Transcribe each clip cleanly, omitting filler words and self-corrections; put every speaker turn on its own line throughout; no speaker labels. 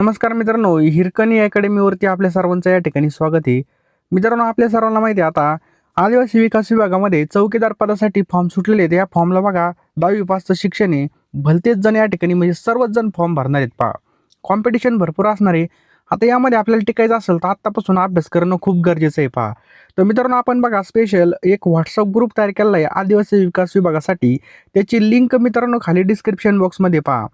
नमस्कार मित्रांनो, हिरकणी अकॅडमीवरती आपल्या सर्वांचं या ठिकाणी स्वागत आहे. मित्रांनो, आपल्या सर्वांना माहिती आहे आता आदिवासी विकास विभागामध्ये चौकीदार पदासाठी फॉर्म सुटलेले आहेत. या फॉर्मला बघा 10वी पासचं शिक्षण आहे. भलतेच जण या ठिकाणी म्हणजे सर्वच जण फॉर्म भरणार आहेत पहा. कॉम्पिटिशन भरपूर असणार आहे. आता यामध्ये आपल्याला टिकायचं असेल तर आत्तापासून अभ्यास करणं खूप गरजेचं आहे पहा. तर मित्रांनो, आपण बघा स्पेशल एक WhatsApp ग्रुप तयार केलेला आहे आदिवासी विकास विभागासाठी. त्याची लिंक मित्रांनो खाली डिस्क्रिप्शन बॉक्समध्ये पहा.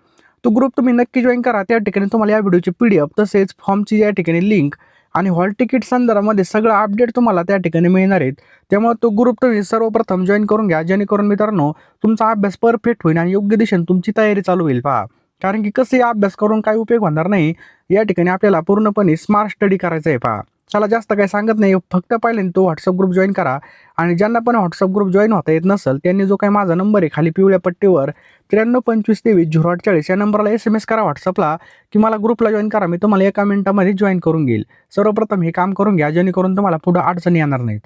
तो ग्रुप तुम्ही नक्की जॉईन करा. त्या ठिकाणी तुम्हाला या व्हिडिओची PDF तसेच फॉर्मची या ठिकाणी लिंक आणि हॉल तिकीट संदर्भामध्ये सगळं अपडेट तुम्हाला त्या ठिकाणी मिळणार आहेत. त्यामुळे तो ग्रुप तुम्ही सर्वप्रथम जॉईन करून घ्या, जेणेकरून मित्रांनो तुमचा अभ्यास परफेक्ट होईल आणि योग्य दिशेने तुमची तयारी चालू होईल पहा. कारण की कसंही अभ्यास करून काही उपयोग होणार नाही. या ठिकाणी आपल्याला पूर्णपणे स्मार्ट स्टडी करायचा आहे पहा. चला जास्त काही सांगत नाही, फक्त पहिल्यांदा तो WhatsApp ग्रुप जॉईन करा. आणि ज्यांना पण WhatsApp ग्रुप जॉईन होता येत नसेल त्यांनी जो काही माझा नंबर आहे खाली पिवळ्या पट्टीवर 9325230840 या नंबरला SMS करा WhatsAppला की मला ग्रुपला जॉईन करा. मी तुम्हाला एका मिनिटामध्ये जॉईन करून घेईल. सर्वप्रथम हे काम करून घ्या, जेणेकरून तुम्हाला पुढे अडचणी येणार नाहीत.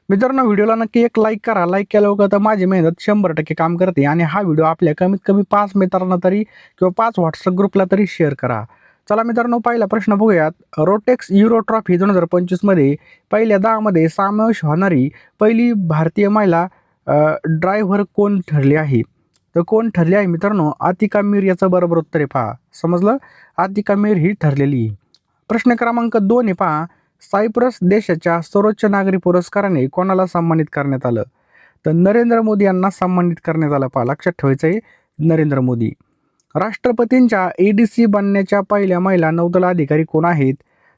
मित्रांनो, व्हिडिओला नक्की एक लाईक करा. लाईक केल्यावर तर माझी मेहनत 100% काम करते आणि हा व्हिडिओ आपल्या कमीत कमी 5 मित्रांना तरी किंवा 5 WhatsApp ग्रुपला तरी शेअर करा. चला मित्रांनो, पहिला प्रश्न बघूयात. रोटेक्स युरो ट्रॉफी 2025 मध्ये पहिल्या 10 मध्ये समावेश होणारी पहिली भारतीय महिला ड्रायव्हर कोण ठरली आहे? तर कोण ठरली आहे मित्रांनो? आतिका मीर याचं बरोबर उत्तर आहे पहा. समजलं? आतिका मीर ही ठरलेली आहे. प्रश्न क्रमांक 2 आहे पहा. सायप्रस देशाच्या सर्वोच्च नागरी पुरस्काराने कोणाला सन्मानित करण्यात आलं? तर नरेंद्र मोदी यांना सन्मानित करण्यात आलं पहा. लक्षात ठेवायचं आहे, नरेंद्र मोदी. राष्ट्रपतींच्या ADC बनण्याच्या पहिल्या महिला नौदल अधिकारी कोण आहेत?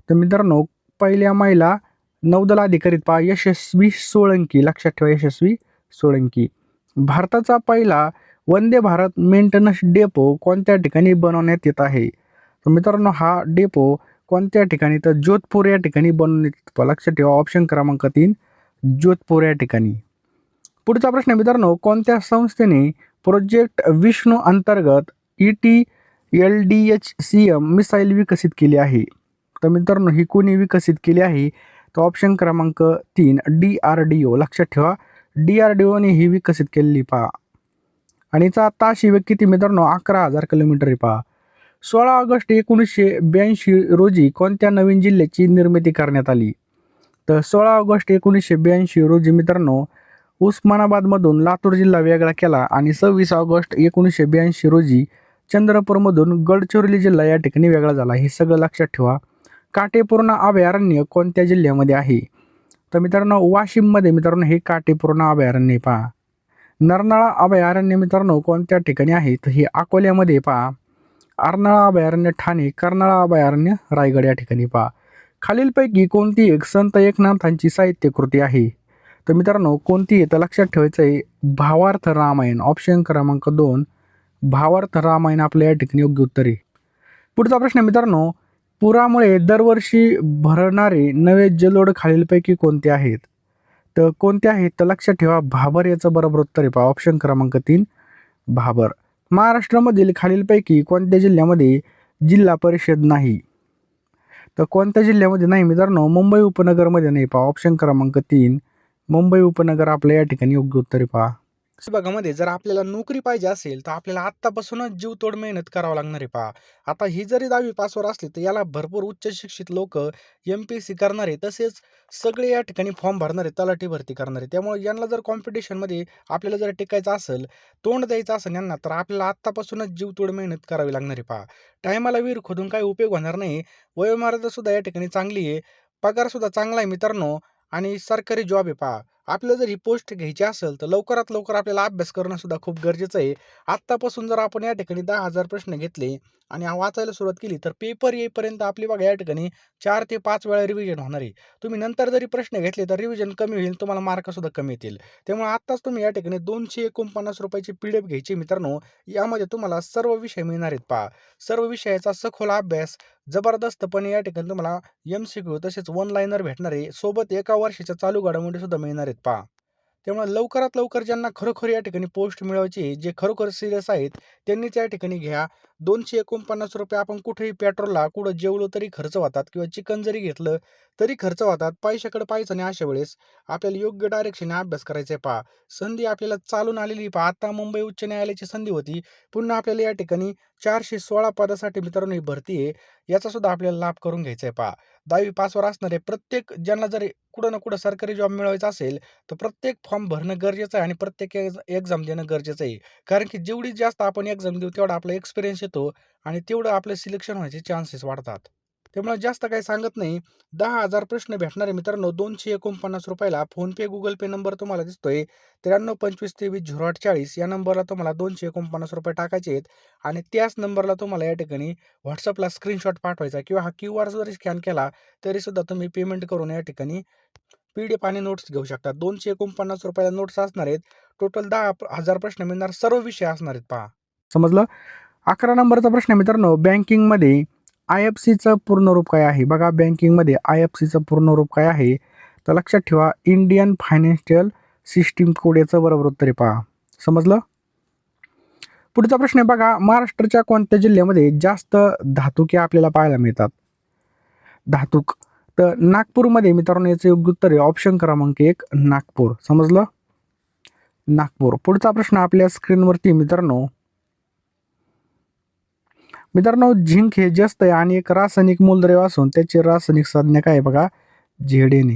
तर मित्रांनो, पहिल्या महिला नौदल अधिकारीत पहा यशस्वी सोळंकी. लक्षात ठेवा, यशस्वी सोळंकी. भारताचा पहिला वंदे भारत मेंटेनन्स डेपो कोणत्या ठिकाणी बनवण्यात येत आहे? तर मित्रांनो, हा डेपो कोणत्या ठिकाणी? तर जोधपूर या ठिकाणी बनवण्यात येतो. लक्षात ठेवा, ऑप्शन क्रमांक 3 जोधपूर या ठिकाणी. पुढचा प्रश्न मित्रांनो, कोणत्या संस्थेने प्रोजेक्ट विष्णू अंतर्गत ETLDHCM मिसाईल विकसित केली आहे? तर मित्रांनो, ही कोणी विकसित केली आहे? तर ऑप्शन क्रमांक 3 DRDO. लक्षात ठेवा, DRDOने ही विकसित केलेली पहा. आणि हिचा ताशी वेग किती मित्रांनो? 11,000 किलोमीटर आहे पहा. 16 ऑगस्ट 1982 रोजी कोणत्या नवीन जिल्ह्याची निर्मिती करण्यात आली? तर 16 ऑगस्ट 1982 रोजी मित्रांनो उस्मानाबादमधून लातूर जिल्हा वेगळा केला आणि 26 ऑगस्ट 1982 रोजी चंद्रपूरमधून गडचिरोली जिल्हा या ठिकाणी वेगळा झाला. हे सगळं लक्षात ठेवा. काटेपूर्णा अभयारण्य कोणत्या जिल्ह्यामध्ये आहे? तर मित्रांनो, वाशिममध्ये मित्रांनो हे काटेपूर्णा अभयारण्य पहा. नरनाळा अभयारण्य मित्रांनो कोणत्या ठिकाणी आहे? तर हे अकोल्यामध्ये पहा. अर्नाळा अभयारण्य ठाणे, कर्नाळा अभयारण्य रायगड या ठिकाणी पहा. खालीलपैकी कोणती एक संत एकनाथांची साहित्य कृती आहे? तर मित्रांनो, कोणती आहे? तर लक्षात ठेवायचं आहे, भावार्थ रामायण. ऑप्शन क्रमांक 2 भावार्थ रामायण आपल्या या ठिकाणी योग्य उत्तर आहे. पुढचा प्रश्न मित्रांनो, पुरामुळे दरवर्षी भरणारे नवे जलौढ खालीलपैकी कोणते आहेत? तर कोणते आहेत? तर लक्षात ठेवा, भाबर याचं बरोबर उत्तर आहे पहा. ऑप्शन क्रमांक 3 भाबर. महाराष्ट्रामधील खालीलपैकी कोणत्या जिल्ह्यामध्ये जिल्हा परिषद नाही? तर कोणत्या जिल्ह्यामध्ये नाही मित्रांनो? मुंबई उपनगरमध्ये नाही पहा. ऑप्शन क्रमांक 3 मुंबई उपनगर आपल्या या ठिकाणी योग्य उत्तर आहे पहा. विभागामध्ये जर आपल्याला नोकरी पाहिजे असेल तर आपल्याला आत्तापासूनच जीवतोड मेहनत करावं लागणार आहे पहा. आता ही जरी 10वी पासवर असली तर याला भरपूर उच्च शिक्षित लोक MPSC करणार आहे, तसेच सगळे या ठिकाणी फॉर्म भरणार आहे, तलाठी भरती करणार आहे. त्यामुळे यांना जर कॉम्पिटिशनमध्ये आपल्याला जर टिकायचं असेल, तोंड द्यायचं असेल यांना, तर आपल्याला आत्तापासूनच जीवतोड मेहनत करावी लागणार आहे पहा. टायमाला विहीर खोदून काही उपयोग होणार नाही. वयोमर्यादा सुद्धा या ठिकाणी चांगली आहे, पगार सुद्धा चांगला आहे मित्रांनो आणि सरकारी जॉब आहे पहा. आपल्याला जर ही पोस्ट घ्यायची असेल तर लवकरात लवकर आपल्याला अभ्यास करणं सुद्धा खूप गरजेचं आहे. आत्तापासून जर आपण या ठिकाणी 10,000 प्रश्न घेतले आणि वाचायला सुरुवात केली तर पेपर येईपर्यंत आपली बघा या ठिकाणी 4 ते 5 वेळा रिव्हिजन होणार आहे. तुम्ही नंतर जरी प्रश्न घेतले तर रिव्हिजन कमी होईल, तुम्हाला मार्क सुद्धा कमी येतील. त्यामुळे आत्ताच तुम्ही या ठिकाणी ₹249ची PDF घ्यायची मित्रांनो. यामध्ये तुम्हाला सर्व विषय मिळणार आहेत पहा. सर्व विषयाचा सखोल अभ्यास जबरदस्तपणे या ठिकाणी तुम्हाला MCQ तसेच वन लाईनर भेटणार आहे. सोबत एका वर्षाच्या चालू घडामोडी सुद्धा मिळणार आहेत पहा. त्यामुळे लवकरात लवकर ज्यांना खरोखर या ठिकाणी पोस्ट मिळवायची आहे, जे खरोखर सिरियस आहेत, त्यांनीच या ठिकाणी घ्या. ₹249 आपण कुठेही पेट्रोलला कुठं जेवलो तरी खर्च होतात किंवा चिकन जरी घेतलं तरी खर्च होतात. पैशाकडे पाहायचं नाही अशा वेळेस. आपल्याला योग्य डायरेक्शनने अभ्यास करायचा आहे पहा. संधी आपल्याला चालून आलेली पहा. आता मुंबई उच्च न्यायालयाची संधी होती. पुन्हा आपल्याला या ठिकाणी 416 पदासाठी मित्रांनो ही भरती आहे. याचा सुद्धा आपल्याला लाभ करून घ्यायचा आहे पहा. 10वी पासवर असणारे प्रत्येक ज्यांना जर कुठं ना कुठं सरकारी जॉब मिळवायचा असेल, तर प्रत्येक फॉर्म भरणं गरजेचं आहे आणि प्रत्येक एक्झाम देणं गरजेचं आहे. कारण की जेवढी जास्त आपण एक्झाम देऊ तेवढा आपला एक्सपिरियन्स येतो आणि तेवढं आपलं सिलेक्शन व्हायचे चान्सेस वाढतात. त्यामुळे जास्त काही सांगत नाही. 10,000 प्रश्न भेटणार आहे मित्रांनो ₹249 फोनपे, गुगल पे नंबर तुम्हाला दिसतोय 9325230840 या नंबरला तुम्हाला ₹249 टाकायचे आहेत आणि त्याच नंबरला तुम्हाला या ठिकाणी WhatsAppला स्क्रीनशॉट पाठवायचा किंवा हा QR जरी स्कॅन केला तरी सुद्धा तुम्ही पेमेंट करून या ठिकाणी PDF आणि नोट्स घेऊ शकता. ₹249 नोट्स असणार आहेत. टोटल 10,000 प्रश्न मिळणार. सर्व विषय असणार आहेत पहा. समजलं? 11 नंबरचा प्रश्न मित्रांनो, बँकिंगमध्ये IFCचं पूर्ण रूप काय आहे? बघा बँकिंगमध्ये IFCचं पूर्ण रूप काय आहे? तर लक्षात ठेवा इंडियन फायनान्शियल सिस्टीम कोड याचं बरोबर उत्तर आहे पहा. समजलं? पुढचा प्रश्न आहे बघा, महाराष्ट्राच्या कोणत्या जिल्ह्यामध्ये जास्त धातुके आपल्याला पाहायला मिळतात? धातूक. तर नागपूरमध्ये मित्रांनो याचं योग्य उत्तर आहे ऑप्शन क्रमांक 1 नागपूर. समजलं? नागपूर. पुढचा प्रश्न आपल्या स्क्रीनवरती मित्रांनो झिंक हे जस्त आहे आणि एक रासायनिक मूलद्रव्य असून त्याची रासायनिक संज्ञा काय आहे बघा Zn.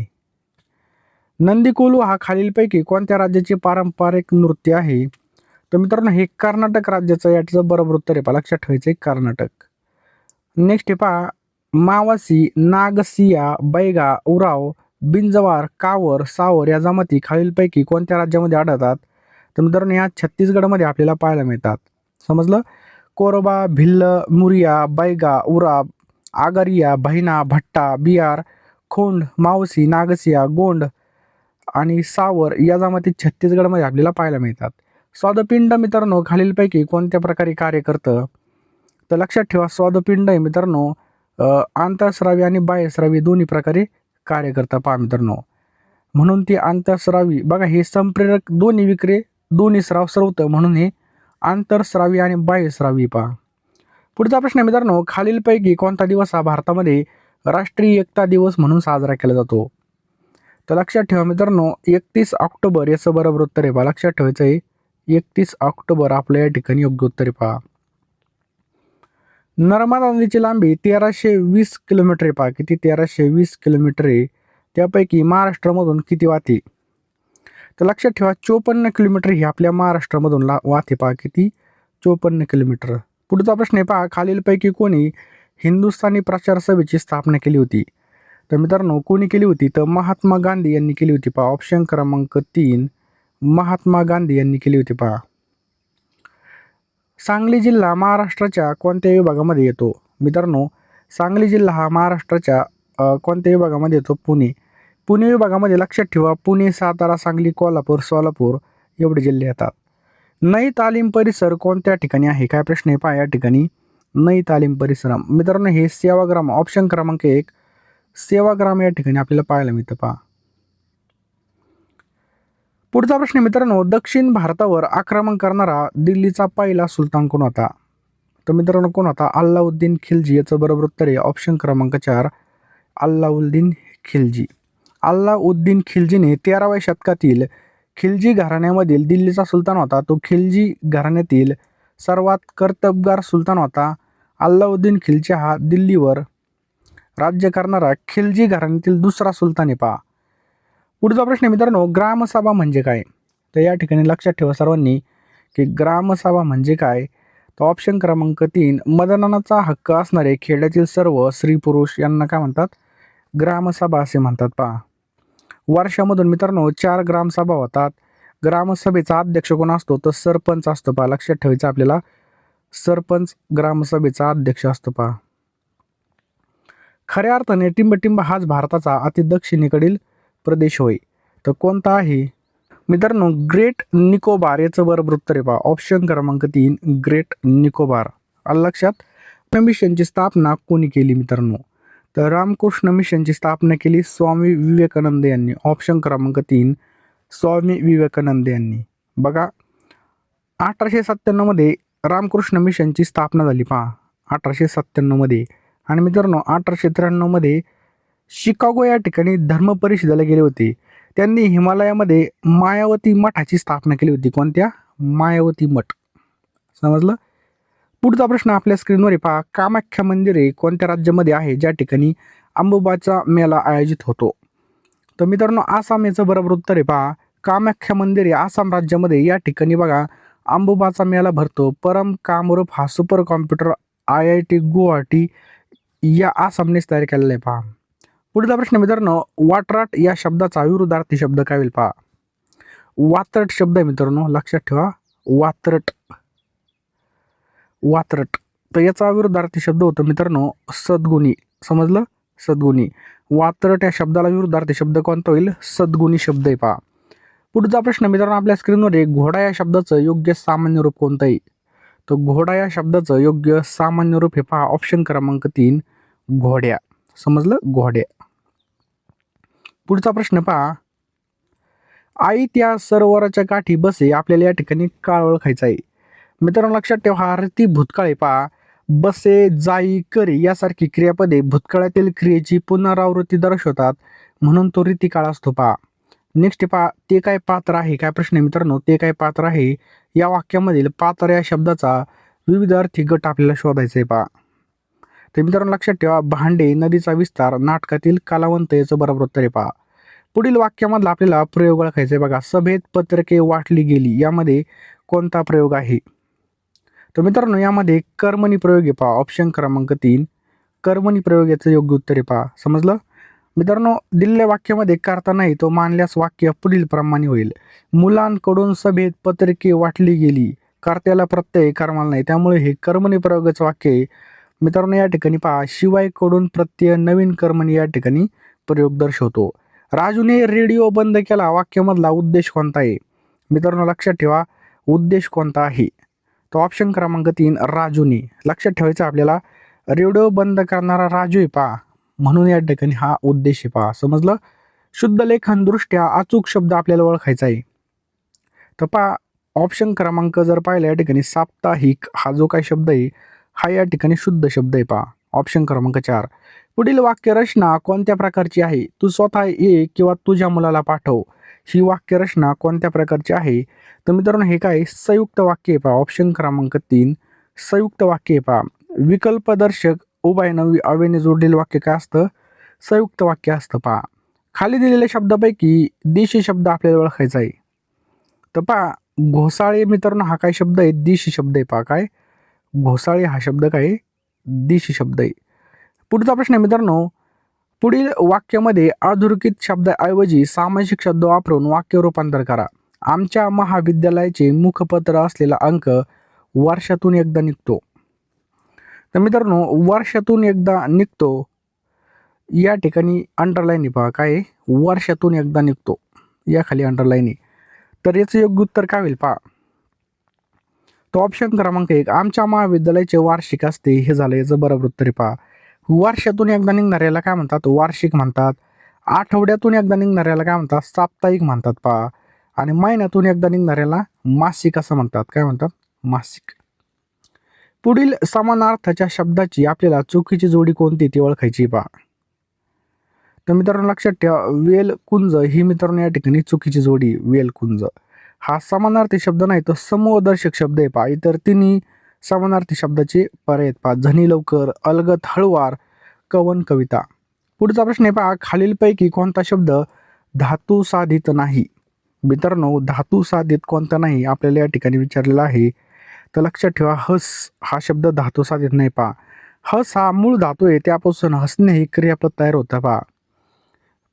नंदीकोलू हा खालीलपैकी कोणत्या राज्याचे पारंपरिक नृत्य आहे? तर मित्रांनो हे कर्नाटक राज्याचं याचं बरोबर उत्तर आहे पहा. लक्षात ठेवायचं आहे कर्नाटक. नेक्स्ट आहे पहा मावासी, नागसिया, बैगा, उराव, बिंजवार, कावर, सावर या जमाती खालीलपैकी कोणत्या राज्यामध्ये आढळतात? तर मित्रांनो ह्या छत्तीसगडमध्ये आपल्याला पाहायला मिळतात. समजलं? कोरबा, भिल्ल, मुरिया, बैगा, उराव, आगरिया, बहिना, भट्टा, बिहार, खोंड, मावसी, नागसिया, गोंड आणि सावर या जमाती छत्तीसगडमध्ये आपल्याला पाहायला मिळतात. स्वादुपिंड मित्रांनो खालीलपैकी कोणत्या प्रकारे कार्य करतं? तर लक्षात ठेवा स्वादुपिंड आहे मित्रांनो आंतरस्रावी आणि बाह्यस्रावी दोन्ही प्रकारे कार्य करतं पहा मित्रांनो. म्हणून ती आंतरस्रावी बघा हे संप्रेरक दोन्ही विक्रे दोन्ही स्राव स्रवतं म्हणून हे आंतरस्रावी आणि बाह्यस्रावी पहा. पुढचा प्रश्न मित्रांनो खालीलपैकी कोणता दिवस हा भारतामध्ये राष्ट्रीय एकता दिवस म्हणून साजरा केला जातो? तर लक्षात ठेवा मित्रांनो 31 ऑक्टोबर याचं बरोबर उत्तर आहे पहा. लक्षात ठेवायचं आहे 31 ऑक्टोबर आपल्या या ठिकाणी योग्य उत्तर आहे पहा. नर्मदा नदीची लांबी 1320 किलोमीटर आहे पहा. किती? 1320 किलोमीटर आहे. त्यापैकी महाराष्ट्रामधून किती वाहते? तर लक्षात ठेवा 54 किलोमीटर ही आपल्या महाराष्ट्रामधून वाहते पहा. किती? 54 किलोमीटर. पुढचा प्रश्न आहे पहा खालीलपैकी कोणी हिंदुस्थानी प्रचार सभेची स्थापना केली होती? तर मित्रांनो कोणी केली होती? तर महात्मा गांधी यांनी केली होती पहा. ऑप्शन क्रमांक 3 महात्मा गांधी यांनी केली होती पहा. सांगली जिल्हा महाराष्ट्राच्या कोणत्या विभागामध्ये येतो? मित्रांनो सांगली जिल्हा हा महाराष्ट्राच्या कोणत्या विभागामध्ये येतो? पुणे. पुणे विभागामध्ये लक्षात ठेवा पुणे, सातारा, सांगली, कोल्हापूर, सोलापूर एवढे जिल्हे येतात. नई तालीम परिसर कोणत्या ठिकाणी आहे? काय प्रश्न आहे पहा या ठिकाणी नई तालीम परिसर. मित्रांनो हे सेवाग्राम ऑप्शन क्रमांक 1 सेवाग्राम या ठिकाणी आपल्याला पाहायला मिळतं पहा. पुढचा प्रश्न मित्रांनो दक्षिण भारतावर आक्रमण करणारा दिल्लीचा पहिला सुलतान कोण होता? तर मित्रांनो कोण होता? अल्लाउद्दीन खिलजी. याचं बरोबर उत्तर आहे ऑप्शन क्रमांक 4 अल्लाउद्दीन खिलजी. अल्लाउद्दीन खिलजीने 13व्या शतकातील खिलजी घराण्यामधील दिल्लीचा सुलतान होता. तो खिलजी घराण्यातील सर्वात कर्तबगार सुलतान होता. अल्लाउद्दीन खिलजी हा दिल्लीवर राज्य करणारा खिलजी घराण्यातील दुसरा सुलतान आहे पहा. पुढचा प्रश्न मित्रांनो ग्रामसभा म्हणजे काय? तर या ठिकाणी लक्षात ठेवा सर्वांनी की ग्रामसभा म्हणजे काय? तर ऑप्शन क्रमांक 3 मतदानाचा हक्क असणारे खेड्यातील सर्व स्त्री पुरुष यांना काय म्हणतात? ग्रामसभा असे म्हणतात पहा. वर्षामधून मित्रांनो 4 ग्रामसभा होतात. ग्रामसभेचा अध्यक्ष कोण असतो? तर सरपंच असतो पहा. लक्षात ठेवायचं आपल्याला सरपंच ग्रामसभेचा अध्यक्ष असतो पहा. खऱ्या अर्थाने टिंबटिंब हाच भारताचा अति दक्षिणेकडील प्रदेश होय. तर कोणता आहे? मित्रांनो ग्रेट निकोबार याचं बरोबर उत्तर आहे पहा. ऑप्शन क्रमांक 3 ग्रेट निकोबार. आलं लक्षात? मिशनची स्थापना कोणी केली मित्रांनो? तर रामकृष्ण मिशनची स्थापना केली स्वामी विवेकानंद यांनी. ऑप्शन क्रमांक 3 स्वामी विवेकानंद यांनी. बघा 1897 मध्ये रामकृष्ण मिशनची स्थापना झाली पहा 1897 मध्ये. आणि मित्रांनो 1893 मध्ये शिकागो या ठिकाणी धर्म परिषदेला गेले होते. त्यांनी हिमालयामध्ये मायावती मठाची स्थापना केली होती. कोणत्या? मायावती मठ. समजलं? पुढचा प्रश्न आपल्या स्क्रीनवर पहा. कामाख्या मंदिर हे कोणत्या राज्यामध्ये आहे ज्या ठिकाणी अंबुबाचा मेळा आयोजित होतो? तर मित्रांनो आसाम याचं बरोबर उत्तर आहे पहा. कामाख्या मंदिर हे आसाम राज्यामध्ये या ठिकाणी बघा अंबुबाचा मेळा भरतो. परम कामरूप हा सुपर कॉम्प्युटर IIT गुवाहाटी या आसामनेच तयार केलेला आहे पहा. पुढचा प्रश्न मित्रांनो वाटराट या शब्दाचा विरुद्धार्थी शब्द काय होईल पहा. वात्रट शब्द आहे मित्रांनो, लक्षात ठेवा. वात्रट. वात्रट. तर याचा विरुद्धार्थी शब्द होतो मित्रांनो सद्गुणी. समजलं? सद्गुणी. वात्रट या शब्दाला विरुद्धार्थी शब्द कोणता होईल? सद्गुणी शब्द आहे पहा. पुढचा प्रश्न मित्रांनो आपल्या स्क्रीनवर आहे. घोडा या शब्दाचं योग्य सामान्य रूप कोणतं आहे? तर घोडा या शब्दाचं योग्य सामान्य रूप हे पहा ऑप्शन क्रमांक 3 घोड्या. समजलं? घोड्या. पुढचा प्रश्न पहा. आई त्या सरोवराच्या काठी बसे आपल्याला या ठिकाणी काय ओळखायचं आहे? मित्रांनो लक्षात ठेवा हा रीती भूतकाळ आहे पहा. बसे, जाई, करी यासारखी क्रियापदे भूतकाळातील क्रियेची पुनरावृत्ती दर्शवतात म्हणून तो रीतिकाळ असतो पहा. नेक्स्ट पहा ते काय पात्र आहे. काय प्रश्न आहे मित्रांनो? ते काय पात्र आहे या वाक्यामधील पात्र या शब्दाचा विविध अर्थी गट आपल्याला शोधायचा आहे पहा. तर मित्रांनो लक्षात ठेवा भांडे, नदीचा विस्तार, नाटकातील कलावंत याचं बरोबर उत्तर आहे पहा. पुढील वाक्यामधला आपल्याला प्रयोग ओळखायचा आहे बघा. सभेत पत्रके वाटली गेली यामध्ये कोणता प्रयोग आहे? तर मित्रांनो यामध्ये कर्मणी प्रयोग आहे पहा ऑप्शन क्रमांक 3 कर्मणी प्रयोग याचं योग्य उत्तर आहे पहा. समजलं? मित्रांनो दिलेल्या वाक्यामध्ये करता नाही तो मानल्यास वाक्य पुढील प्रमाणे होईल. मुलांकडून सभेत पत्रके वाटली गेली. कर्त्याला प्रत्यय कर्माला नाही त्यामुळे हे कर्मणी प्रयोगाचं वाक्य आहे. मित्रांनो या ठिकाणी पहा शिवायकडून प्रत्यय नवीन कर्मणी या ठिकाणी प्रयोग दर्शवतो. राजूने रेडिओ बंद केला वाक्यामधला उद्देश कोणता आहे? मित्रांनो लक्षात ठेवा उद्देश कोणता आहे? तो ऑप्शन क्रमांक 3 राजूने. लक्षात ठेवायचं आपल्याला रेडिओ बंद करणारा राजू आहे पहा म्हणून या ठिकाणी हा उद्देश आहे पहा. समजलं? शुद्ध लेखन दृष्ट्या अचूक शब्द आपल्याला ओळखायचा आहे. तर पहा ऑप्शन क्रमांक जर पाहिला या ठिकाणी साप्ताहिक हा जो काही शब्द आहे हा या ठिकाणी शुद्ध शब्द आहे पहा ऑप्शन क्रमांक 4. पुढील वाक्य रचना कोणत्या प्रकारची आहे? तू स्वतः ये किंवा तुझ्या मुलाला पाठव. ही वाक्य रचना कोणत्या प्रकारची आहे? तर मित्रांनो हे काय संयुक्त वाक्य आहे पहा ऑप्शन क्रमांक 3 संयुक्त वाक्य आहे पहा. विकल्पदर्शक उभयनवी अव्यने जोडलेलं वाक्य काय असतं? संयुक्त वाक्य असतं पहा. खाली दिलेल्या शब्दापैकी देशी शब्द आपल्याला ओळखायचा आहे. तर पहा घोसाळे मित्रांनो हा काय शब्द आहे? देशी शब्द आहे पहा. काय? घोसाळे हा शब्द काय? देशी शब्द आहे. पुढचा प्रश्न आहे मित्रांनो पुढील वाक्यामध्ये अधोरेखित शब्दाऐवजी सामासिक शब्द वापरून वाक्य रूपांतर करा. आमच्या महाविद्यालयाचे मुखपत्र असलेला अंक वर्षातून एकदा निघतो. तर मित्रांनो वर्षातून एकदा निघतो या ठिकाणी अंडरलाईन आहे पहा. काय? वर्षातून एकदा निघतो या खाली अंडरलाईन आहे. तर याचं योग्य उत्तर काय होईल पहा. तो ऑप्शन क्रमांक 1 आमच्या महाविद्यालयाचे वार्षिक असते हे झालं याचं बरोबर उत्तर आहे पहा. वर्षातून एकदा निघणाऱ्याला काय म्हणतात? वार्षिक म्हणतात. आठवड्यातून एकदा निघणाऱ्याला काय म्हणतात? साप्ताहिक म्हणतात पहा. आणि महिन्यातून एकदा निघणाऱ्याला मासिक असं म्हणतात. काय म्हणतात? मासिक. पुढील समानार्थाच्या शब्दाची आपल्याला चुकीची जोडी कोणती ती ओळखायची पहा. तर मित्रांनो लक्षात ठेवा वेल कुंज ही मित्रांनो या ठिकाणी चुकीची जोडी. वेल कुंज हा समानार्थी शब्द नाही तो समूहदर्शक शब्द आहे पहा. इतर तिन्ही समानार्थी शब्दाचे पर्याय आहेत पहा. झणी लवकर, अलगत हळुवार, कवन कविता. पुढचा प्रश्न आहे पहा खालीलपैकी कोणता शब्द धातू साधित नाही? मित्रांनो धातू साधित कोणता नाही आपल्याला या ठिकाणी विचारलेला आहे. तर लक्षात ठेवा हस हा शब्द धातू साधित नाही पहा. हस हा मूळ धातू आहे त्यापासून हसणे हे क्रियापद तयार होतं पहा.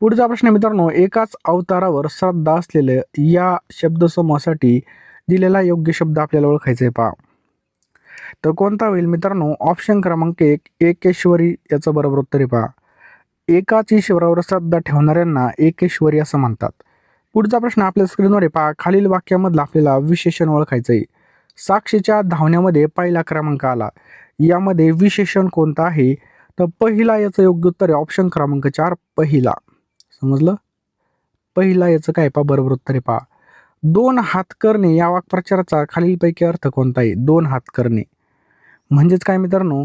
पुढचा प्रश्न मित्रांनो एकाच अवतारावर श्रद्धा असलेले या शब्दसमूहासाठी दिलेला योग्य शब्द आपल्याला ओळखायचा आहे पहा. तर कोणता होईल मित्रांनो? ऑप्शन क्रमांक 1 एकेश्वरी याचं बरोबर उत्तर आहे पहा. एकाच ईश्वरावर श्रद्धा ठेवणाऱ्यांना एकेश्वरी असं म्हणतात. पुढचा प्रश्न आपल्या स्क्रीनवर आहे पहा. खालील वाक्यामधलं आपल्याला विशेषण ओळखायचं आहे. साक्षीच्या धावण्यामध्ये पहिला क्रमांक आला यामध्ये विशेषण कोणतं आहे? तर पहिला याचं योग्य उत्तर आहे ऑप्शन क्रमांक 4 पहिला. समजलं? पहिला याचं काय पहा बरोबर उत्तर आहे पहा. दोन हात करणे या वाक्प्रचाराचा खालीलपैकी अर्थ कोणता आहे? दोन हात करणे म्हणजेच काय मित्रांनो?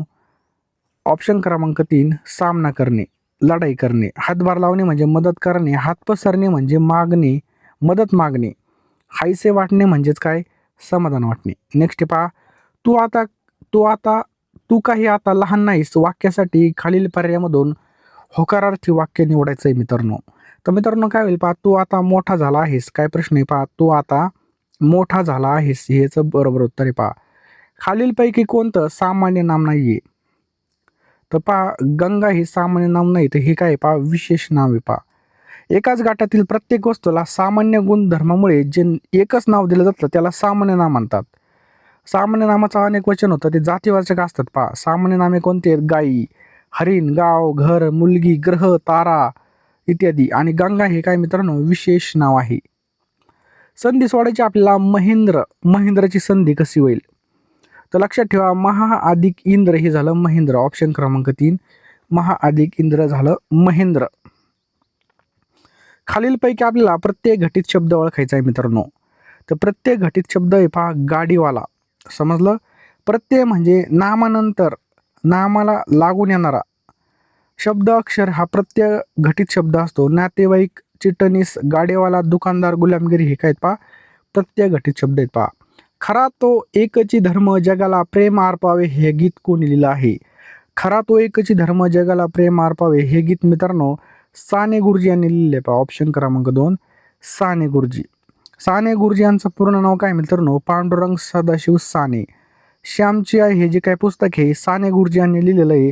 ऑप्शन क्रमांक 3 सामना करणे, लढाई करणे. हातभार लावणे म्हणजे मदत करणे, हात पसरणे म्हणजे मागणे, मदत मागणे. हायसे वाटणे म्हणजेच काय? समाधान वाटणे. नेक्स्ट पहा, तू आता तू आता तू काही आता लहान नाहीस वाक्यासाठी खालील पर्यायामधून होकारार्थी वाक्य निवडायचं आहे मित्रांनो. तर मित्रांनो काय होईल पहा, तू आता मोठा झाला आहेस. काय प्रश्न आहे पहा, तू आता मोठा झाला आहेस हेच बरोबर उत्तर आहे पहा. खालीलपैकी कोणतं सामान्य नाम नाहीये? तर पहा, गंगा हे सामान्य नाम नाही, तर हे काय आहे पहा, विशेष नाव आहे पहा. एकाच गटातील प्रत्येक वस्तूला सामान्य गुणधर्मामुळे जे एकच नाव दिलं जातं त्याला सामान्य नाम म्हणतात. सामान्य नामाचं अनेक वचन होतं, ते जातीवाचक असतात पहा. सामान्य नामे कोणती आहेत? गायी, हरिण, गाव, घर, मुलगी, ग्रह, तारा इत्यादी. आणि गंगा हे काय मित्रांनो? विशेष नाव आहे. संधी सोडायची आपल्याला. महेंद्रची संधी कशी होईल? तर लक्षात ठेवा, महा अधिक इंद्र हे झालं महेंद्र. ऑप्शन क्रमांक 3 महा अधिक इंद्र झालं महेंद्र. खालीलपैकी आपल्याला प्रत्येक घटित शब्द ओळखायचा आहे मित्रांनो. तर प्रत्येक घटित शब्द आहे पहा, गाडीवाला. समजलं? प्रत्यय म्हणजे नामानंतर नामाला लागून येणारा शब्द अक्षर हा प्रत्यय घटित शब्द असतो. नातेवाईक, चिटणीस, गाडीवाला, दुकानदार, गुलामगिरी हे काय पहा, प्रत्यय घटित शब्द आहेत पहा. खरा तो एकची धर्म जगाला प्रेम अर्पावे हे गीत कोणी लिहिलं आहे? खरा तो एकची धर्म जगाला प्रेम अर्पावे हे गीत मित्रांनो साने गुरुजी यांनी लिहिले पहा. ऑप्शन क्रमांक 2 साने गुरुजी. साने गुरुजी यांचं पूर्ण नाव काय मित्रांनो? पांडुरंग सदाशिव साने. श्यामची आई हे जे काही पुस्तक आहे साने गुरुजी यांनी लिहिलेलं आहे.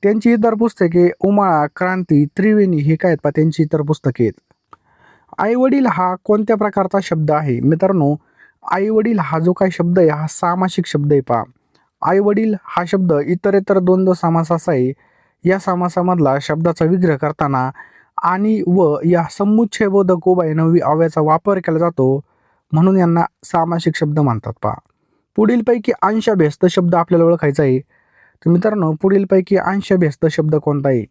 त्यांची इतर पुस्तके उमाळा, क्रांती, त्रिवेणी हे काय आहेत पहा, त्यांची इतर पुस्तके आहेत. आई वडील हा कोणत्या प्रकारचा शब्द आहे? मित्रांनो, आई वडील हा जो काही शब्द आहे हा सामासिक शब्द आहे पहा. आई वडील हा शब्द इतरेतर द्वंद्व समास असा आहे. या समासामधला शब्दाचा विग्रह करताना आणि व या समुच्चयबोधक उभयनवी अव्ययाचा वापर केला जातो, म्हणून यांना सामासिक शब्द म्हणतात पहा. पुढीलपैकी अंशाभ्यस्त शब्द आपल्याला ओळखायचा आहे. तर मित्रांनो, पुढीलपैकी अंशाभ्यस्त शब्द कोणता आहे?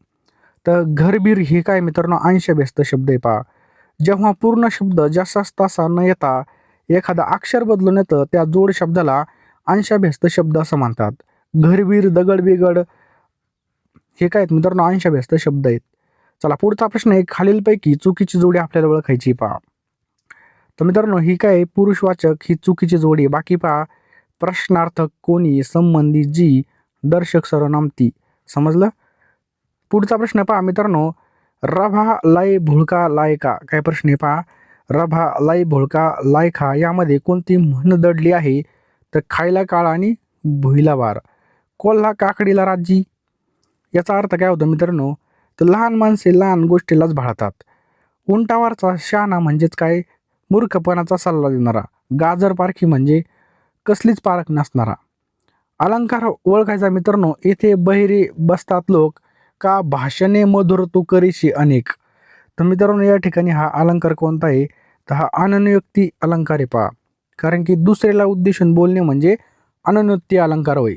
तर घरबीर हे काय मित्रांनो? अंशाभ्यस्त शब्द आहे पहा. जेव्हा पूर्ण शब्द जसास तसा न येता एखादा अक्षर बदलून येतं त्या जोड शब्दाला अंशाभ्यस्त शब्द असं म्हणतात. घरबीर, दगडबिगड हे काय आहेत मित्रांनो? अंशाभ्यस्त शब्द आहेत. चला पुढचा प्रश्न आहे, खालीलपैकी चुकीची जोडी आपल्याला ओळखायची पहा. तर मित्रांनो, ही काय पुरुषवाचक ही चुकीची जोडी. बाकी पहा, प्रश्नार्थक, कोणी, संबंधी, जी, दर्शक सर्वनाम ती. समजलं? पुढचा प्रश्न पहा मित्रांनो, रभा, लय, भुळका, लायका. काय प्रश्न आहे पहा, रभा, लय, भुळका, लायका यामध्ये कोणती म्हण दडली आहे? तर खायला काळ आणि भुईला वार. कोल्हा काकडीला राजी. याचा अर्थ काय होतो मित्रांनो? तर लहान माणसे लहान गोष्टीलाच भाळतात. उंटावरचा शहाणा म्हणजेच काय? मूर्खपणाचा सल्ला देणारा. गाजर पारखी म्हणजे कसलीच पारख नसणारा. अलंकार ओळखायचा मित्रांनो, येथे बहिरे बसतात लोक का भाषणे मधुर तू करीशी अनेक. तर मित्रांनो, या ठिकाणी हा अलंकार कोणता आहे? तर हा अनन्योक्ती अलंकार आहे पहा. कारण की दुसऱ्याला उद्देशून बोलणे म्हणजे अनन्योक्ती अलंकार होय.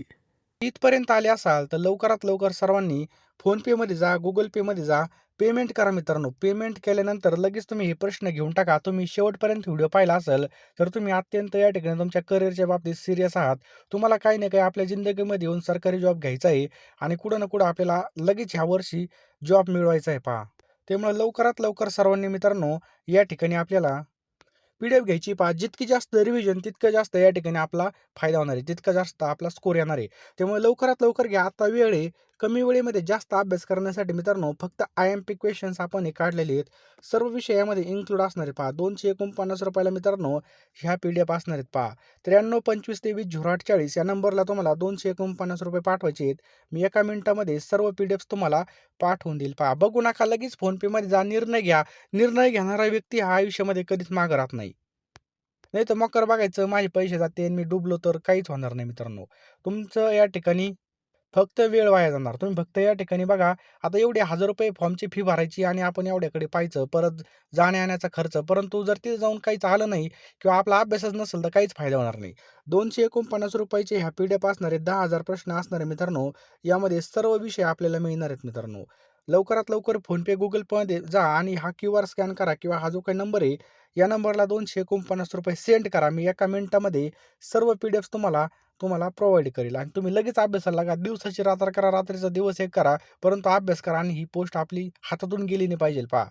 इथपर्यंत आले असाल तर लवकरात लवकर सर्वांनी फोनपेमध्ये जा, गुगल पेमध्ये जा, पेमेंट करा मित्रांनो. पेमेंट केल्यानंतर लगेच तुम्ही हे प्रश्न घेऊन टाका. तुम्ही शेवटपर्यंत व्हिडिओ पाहिला असेल तर तुम्ही अत्यंत या ठिकाणी तुमच्या करिअरच्या बाबतीत सिरियस आहात. तुम्हाला काही ना काही आपल्या जिंदगीमध्ये येऊन सरकारी जॉब घ्यायचा आहे आणि कुठं ना कुठं आपल्याला लगेच ह्या वर्षी जॉब मिळवायचा आहे पहा. त्यामुळे लवकरात लवकर सर्वांनी मित्रांनो या ठिकाणी आपल्याला पीडीएफ घ्यायची पहा. जितकी जास्त रिव्हिजन तितकं जास्त या ठिकाणी आपला फायदा होणार आहे, तितका जास्त आपला स्कोर येणार आहे. त्यामुळे लवकरात लवकर घ्या. आता वेळ आहे. कमी वेळेमध्ये जास्त अभ्यास करण्यासाठी मित्रांनो फक्त IMP क्वेश्चन्स आपण हे काढलेले आहेत. सर्व विषय यामध्ये इन्क्लूड असणार आहे पहा. 249 रुपयाला मित्रांनो ह्या पीडीएफ असणार आहेत पहा. 932523 या नंबरला तुम्हाला 249 रुपये पाठवायचे आहेत. मी एका मिनिटामध्ये सर्व पीडीएफ तुम्हाला पाठवून देईल पहा. बघू नका, लगेच फोनपेमध्ये जा, निर्णय घ्या. निर्णय घेणारा व्यक्ती हा आयुष्यामध्ये कधीच मागं राहत नाही. नाही तर मकर बघायचं माझे पैसे जाते आणि मी डुबलो तर काहीच होणार नाही मित्रांनो. तुमचं या ठिकाणी फक्त वेळ वाया जाणार. तुम्ही फक्त या ठिकाणी बघा, आता एवढे ₹1000 फॉर्मची फी भरायची आणि आपण एवढ्याकडे पाहायचं, परत जाण्या-येण्याचा खर्च. परंतु जर तिथे जाऊन काहीच आलं नाही किंवा आपला अभ्यासच नसेल तर काहीच फायदा होणार नाही. ₹249 चे ह्या पीडीएफ असणार आहेत. 10,000 प्रश्न असणार आहे मित्रांनो. यामध्ये सर्व विषय आपल्याला मिळणार आहेत मित्रांनो. लवकरात लवकर फोनपे, Google Peमध्ये जा आणि हा क्यूआर स्कॅन करा किंवा हा जो काही नंबर आहे, या नंबरला ₹249 सेंड करा. मी एका मिनिटामध्ये सर्व पी-डी-एफ्स तुम्हाला तुम्हाला प्रोव्हाईड करेल आणि तुम्ही लगेच अभ्यासाला लागा. दिवसाची रात्र करा, रात्रीचा दिवस एक करा, परंतु अभ्यास करा आणि ही पोस्ट आपली हातातून गेली नाही पाहिजे पहा.